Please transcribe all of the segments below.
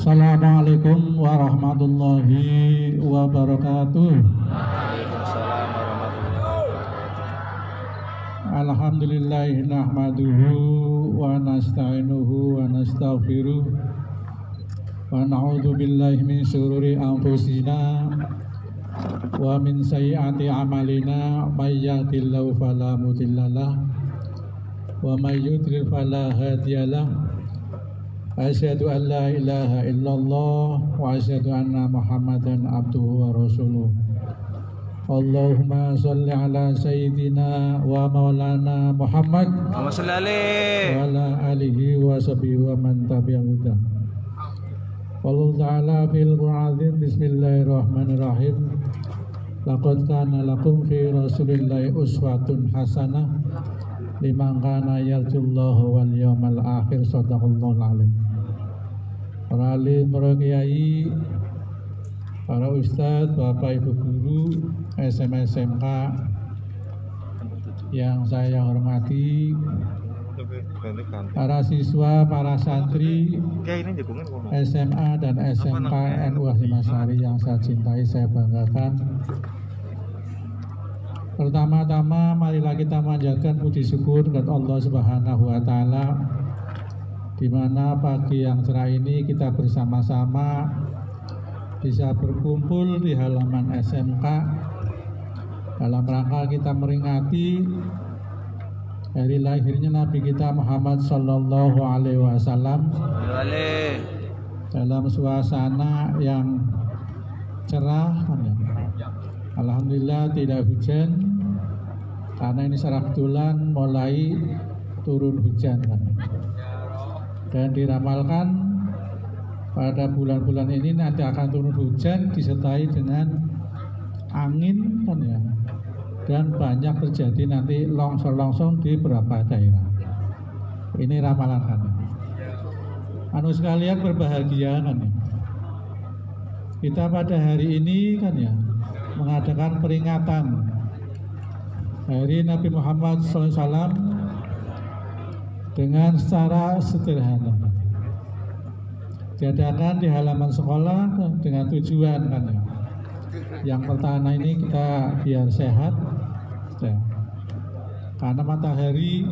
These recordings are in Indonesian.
Assalamualaikum warahmatullahi wabarakatuh. Waalaikumsalam warahmatullahi wabarakatuh. Alhamdulillahi nahmaduhu wa nasta'inuhu wa nastaghfiruh wa na'udzu billahi min syururi anfusina wa min sayyiati a'malina may yahdihillahu fala mudhillalah wa may yudlil fala hadiyalah. Asyhadu an la ilaha illallah wa asyhadu anna Muhammadan abduhu wa rasuluh. Allahumma shalli ala sayyidina wa maulana Muhammad wa ala alihi wa sahbihi wa man tabi'ahu huda. Wallahu ta'ala fil Qur'an. Bismillahirrahmanirrahim. Laqad kana lakum fi Rasulillahi uswatun hasanah liman kana yarjullaha wal yawmal akhir. Shadaqallahul alim. Para alim, para kiai, para ustadz, bapak ibu guru SMA SMK yang saya hormati, para siswa, para santri SMA dan SMK NU Hasyim Asy'ari yang saya cintai, saya banggakan. Pertama-tama marilah kita manjatkan puji syukur kepada Allah Subhanahu wa taala, di mana pagi yang cerah ini kita bersama-sama bisa berkumpul di halaman SMK dalam rangka kita meringati hari lahirnya Nabi kita Muhammad Sallallahu Alaihi Wasallam dalam suasana yang cerah. Alhamdulillah tidak hujan, karena ini secara kebetulan mulai turun hujan dan diramalkan pada bulan-bulan ini nanti akan turun hujan disertai dengan angin dan banyak terjadi nanti longsor-longsor di beberapa daerah. Ini ramalan sekalian berbahagia kita pada hari ini mengadakan peringatan Hari Nabi Muhammad SAW dengan secara sederhana. Diadakan di halaman sekolah dengan tujuan yang pertama ini kita biar sehat karena matahari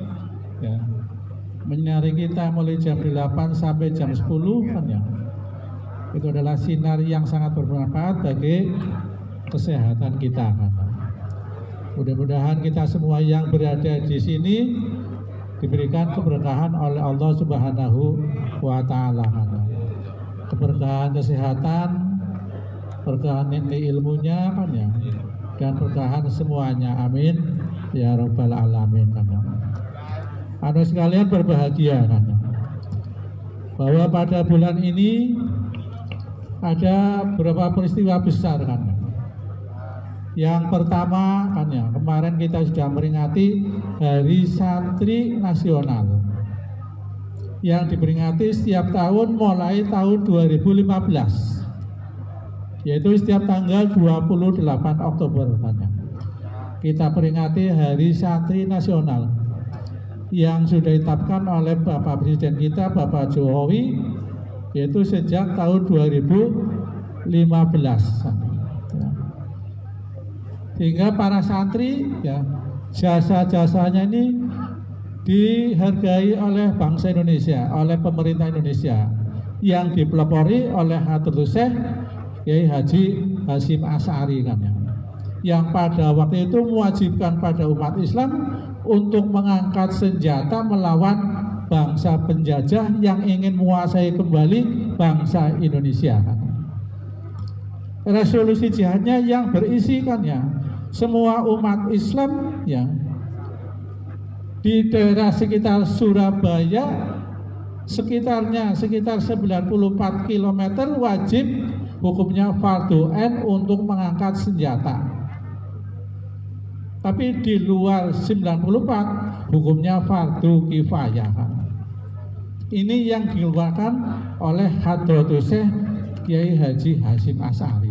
menyinari kita mulai jam 8 sampai jam 10 itu adalah sinar yang sangat bermanfaat bagi kesehatan kita. Mudah-mudahan kita semua yang berada di sini diberikan keberkahan oleh Allah Subhanahu wa taala. Keberkahan kesehatan, berkahan ilmunya dan berkahan semuanya. Amin ya rabbal alamin. Anda sekalian berbahagia bahwa pada bulan ini ada beberapa peristiwa besar Yang pertama kemarin kita sudah meringati Hari Santri Nasional yang diperingati setiap tahun mulai tahun 2015, yaitu setiap tanggal 28 Oktober kita peringati Hari Santri Nasional yang sudah ditetapkan oleh Bapak Presiden kita, Bapak Jokowi, yaitu sejak tahun 2015. Sehingga para santri jasa-jasanya ini dihargai oleh bangsa Indonesia, oleh pemerintah Indonesia, yang dipelopori oleh Hadratus Syekh Kiai Haji Hasyim Asy'ari yang pada waktu itu mewajibkan pada umat Islam untuk mengangkat senjata melawan bangsa penjajah yang ingin menguasai kembali bangsa Indonesia. Resolusi jihadnya yang berisi semua umat Islam di daerah sekitar Surabaya, sekitar 94 km wajib hukumnya fardhu ain untuk mengangkat senjata. Tapi di luar 94 hukumnya fardhu kifayah. Ini yang dikeluarkan oleh Hadratus Syekh Kiai Haji Hasyim Asy'ari.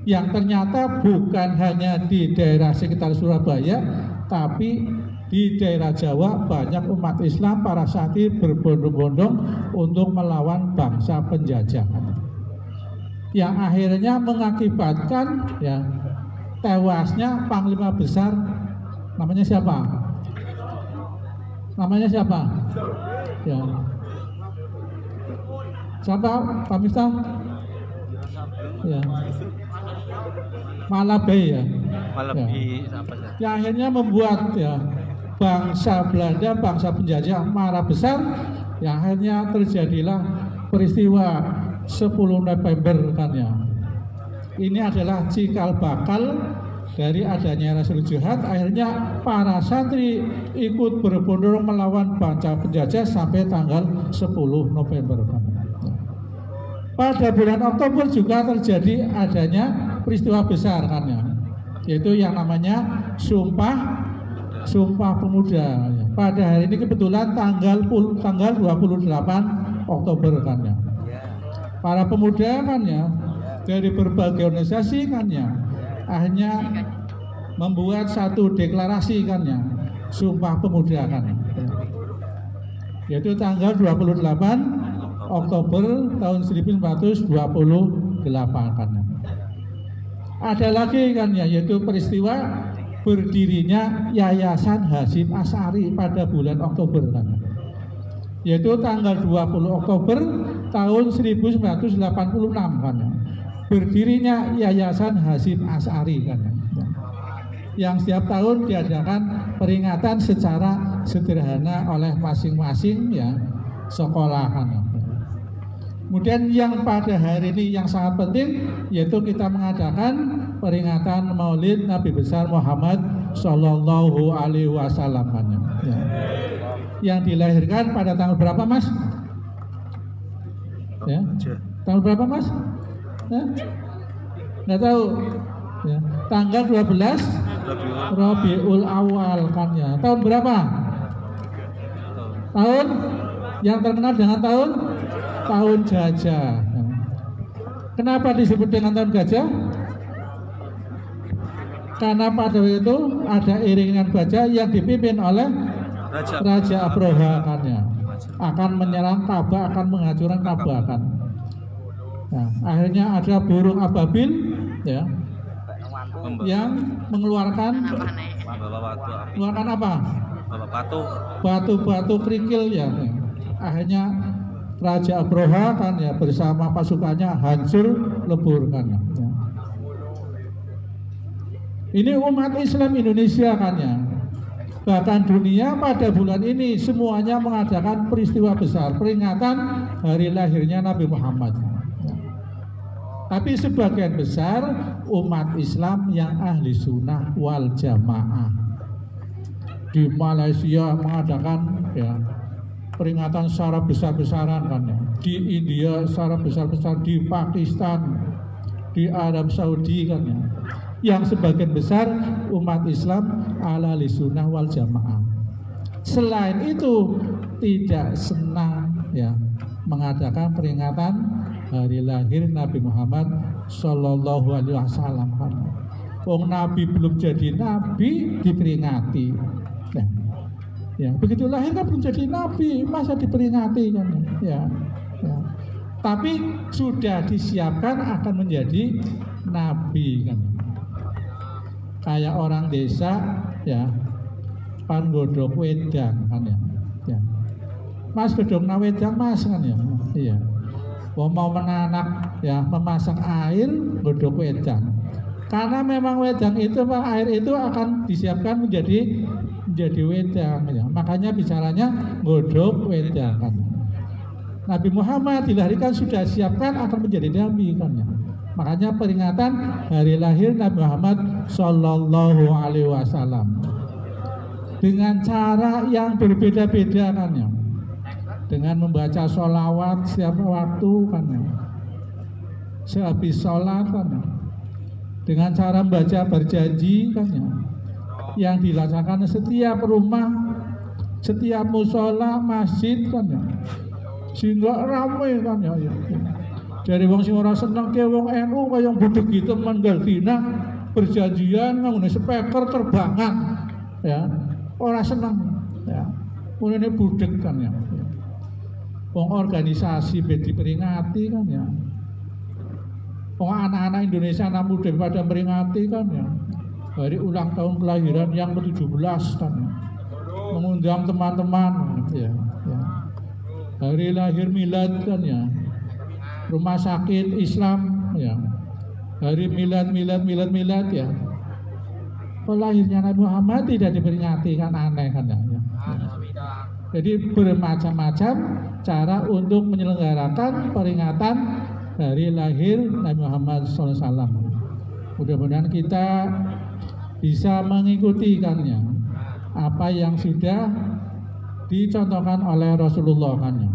Yang ternyata bukan hanya di daerah sekitar Surabaya, tapi di daerah Jawa banyak umat Islam para santri berbondong-bondong untuk melawan bangsa penjajah, yang akhirnya mengakibatkan ya tewasnya Panglima Besar namanya siapa? Namanya siapa? Ya. Siapa Pak Miftah? Ya. Malabai ya. Malabai apa sih? Yang akhirnya membuat ya bangsa Belanda, bangsa penjajah marah besar. Yang akhirnya terjadilah peristiwa 10 November kan ya. Ini adalah cikal bakal dari adanya Rasul Jihad. Akhirnya para santri ikut berbondong melawan bangsa penjajah sampai tanggal 10 November kan. Pada bulan Oktober juga terjadi adanya peristiwa besar kan ya, yaitu yang namanya Sumpah Pemuda. Pada hari ini kebetulan tanggal 28 Oktober kan ya. Para pemuda kan ya dari berbagai organisasi kan ya akhirnya membuat satu deklarasi kan ya, Sumpah Pemuda kan ya. Yaitu tanggal 28 Oktober tahun 1928 kan ya. Ada lagi kan ya, yaitu peristiwa berdirinya Yayasan Hasyim Asy'ari pada bulan Oktober kan, yaitu tanggal 20 Oktober tahun 1986 kan ya. Berdirinya Yayasan Hasyim Asy'ari kan ya. Yang setiap tahun diadakan peringatan secara sederhana oleh masing-masing ya sekolah kan ya. Kemudian yang pada hari ini yang sangat penting yaitu kita mengadakan peringatan Maulid Nabi besar Muhammad Shallallahu Alaihi Wasallam ya. Yang dilahirkan pada tanggal berapa Mas? Ya, tanggal berapa Mas? Ya? Nggak tahu. Ya. Tanggal 12 Rabiul Awal kan ya. Tahun berapa? Tahun yang terkenal dengan tahun gajah. Kenapa disebut dengan tahun gajah? Karena pada waktu itu ada iringan gajah yang dipimpin oleh Raja Abroha kan ya, akan menyerang Ka'bah, akan menghancurkan Ka'bah kan. Nah, akhirnya ada burung ababil ya yang mengeluarkan apa? Batu kerikil ya. Akhirnya Raja Abroha kan ya bersama pasukannya hancur lebur kan ya. Ini umat Islam Indonesia kan ya. Bahkan dunia pada bulan ini semuanya mengadakan peristiwa besar peringatan hari lahirnya Nabi Muhammad. Tapi sebagian besar umat Islam yang ahli sunnah wal jamaah di Malaysia mengadakan ya peringatan secara besar-besaran kan ya. Di India secara besar-besar, di Pakistan, di Arab Saudi kan ya. Yang sebagian besar umat Islam ala sunnah wal jamaah. Selain itu tidak senang ya mengadakan peringatan hari lahir Nabi Muhammad Shallallahu Alaihi Wasallam. Wong Nabi belum jadi Nabi diperingati. Ya, begitu lahir kan belum jadi nabi, masa diperingati kan ya. Tapi sudah disiapkan akan menjadi nabi kan. Kayak orang desa ya, pan godhog wedang kan ya. Mas godhog wedang Mas kan ya. Iya. Mau menanak ya, memasang air godhog wedang. Karena memang wedang itu air itu akan disiapkan menjadi wedang ya. Makanya bicaranya godhog wedang kan. Nabi Muhammad dilahirkan sudah siapkan akan menjadi nabi kan ya. Makanya peringatan hari lahir Nabi Muhammad Shallallahu Alaihi Wasallam dengan cara yang berbeda-beda kan ya. Dengan membaca sholawat setiap waktu kan ya. Sehabis sholat kan ya. Dengan cara membaca berjanji kan ya. Yang dilaksanakan setiap rumah, setiap musola, masjid kan ya, sehingga ramai kan ya. Dari wong sing ora seneng ke wong NU kaya budeg gitu manggal dina berjanjian nganggo speaker terbangan ya. ora seneng ya. Mulane budek kan ya. Wong organisasi ben diperingati kan ya. Wong anak-anak Indonesia anak muda pada memperingati kan ya. Hari ulang tahun kelahiran yang ke-17 kan ya. Mengundang teman-teman ya. Hari lahir milad kan ya. Rumah sakit Islam ya. Hari milad ya. Lahirnya Nabi Muhammad tidak diperingati kan aneh kan ya. Jadi bermacam-macam cara untuk menyelenggarakan peringatan dari lahir Nabi Muhammad SAW. Mudah-mudahan kita bisa mengikuti kan ya apa yang sudah dicontohkan oleh Rasulullah kan ya.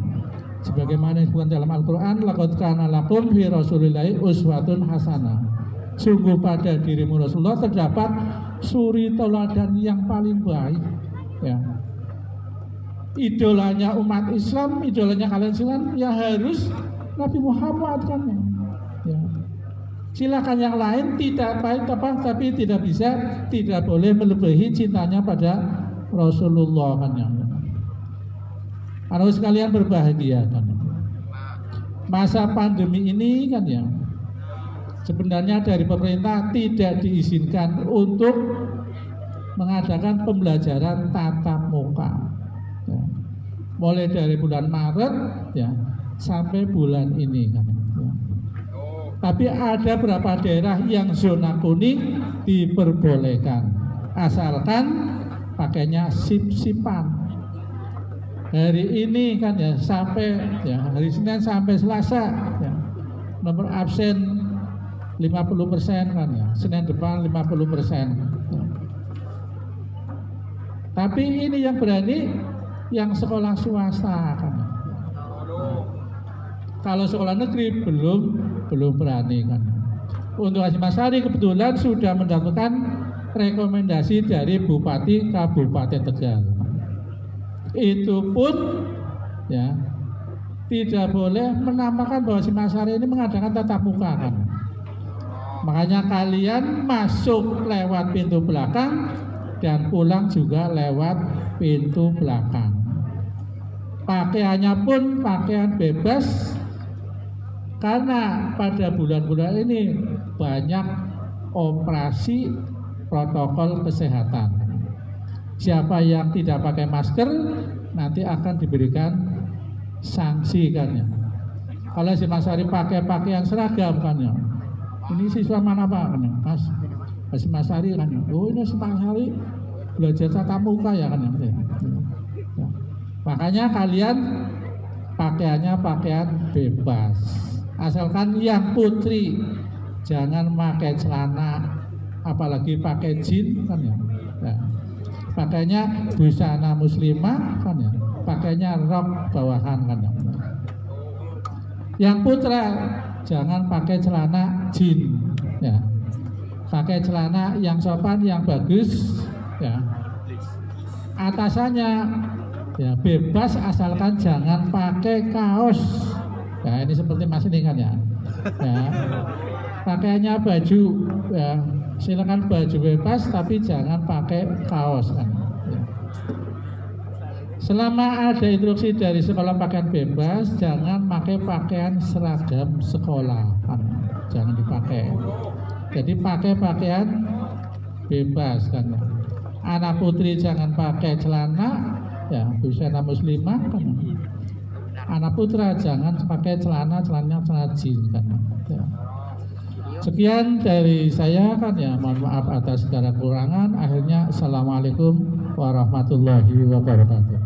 Sebagaimana disebutkan dalam Al-Quran, laqad kana lakum fi Rasulillahi uswatun hasanah. Sungguh pada dirimu Rasulullah terdapat suri teladan yang paling baik ya. Idolanya umat Islam, idolanya kalian silakan ya harus Nabi Muhammad kan ya. Silakan yang lain tidak baik tapi tidak boleh melebihi cintanya pada Rasulullah kan ya. Harus kalian berbahagia kan. Masa pandemi ini kan ya, sebenarnya dari pemerintah tidak diizinkan untuk mengadakan pembelajaran tatap muka. Ya. Mulai dari bulan Maret ya sampai bulan ini kan. Ya. Tapi ada beberapa daerah yang zona kuning diperbolehkan asalkan pakainya sip-sipan. Hari ini kan ya sampai ya hari Senin sampai Selasa ya, nomor absen 50% kan ya, Senin depan 50%. Ya. Tapi ini yang berani yang sekolah swasta kan. Kalau sekolah negeri belum berani kan. Untuk Hashim kebetulan sudah mendapatkan rekomendasi dari Bupati Kabupaten Tegal. Itu pun ya tidak boleh menamakan bahwa Hashim ini mengadakan tatap muka kan. Makanya kalian masuk lewat pintu belakang dan pulang juga lewat pintu belakang. Pakaiannya pun pakaian bebas karena pada bulan-bulan ini banyak operasi protokol kesehatan. Siapa yang tidak pakai masker nanti akan diberikan sanksi kan ya. Kalau si Mas Ari pakai pakaian seragam kan ya. Ini siswa mana Pak kan ya? Mas Ari kan ya. Oh ini si Mas Ari belajar tatap muka ya kan ya. Makanya kalian pakaiannya pakaian bebas. Asalkan yang putri jangan pakai celana, apalagi pakai jin kan ya. Ya. Pakainya busana muslimah kan ya. Pakainya rok bawahan kan ya. Yang putra jangan pakai celana jin ya. Pakai celana yang sopan, yang bagus ya. Atasannya ya bebas asalkan jangan pakai kaos. Ya ini seperti Mas ini kan ya. Ya. Pakaiannya baju ya, silakan baju bebas tapi jangan pakai kaos kan. Ya. Selama ada instruksi dari sekolah pakaian bebas, jangan pakai pakaian seragam sekolah kan. Jangan dipakai. Jadi pakai pakaian bebas kan. Anak putri jangan pakai celana ya, busana muslimah kan. Anak putra jangan pakai celana jin kan. Ya. Sekian dari saya kan ya, mohon maaf atas segala kekurangan. Akhirnya assalamualaikum warahmatullahi wabarakatuh.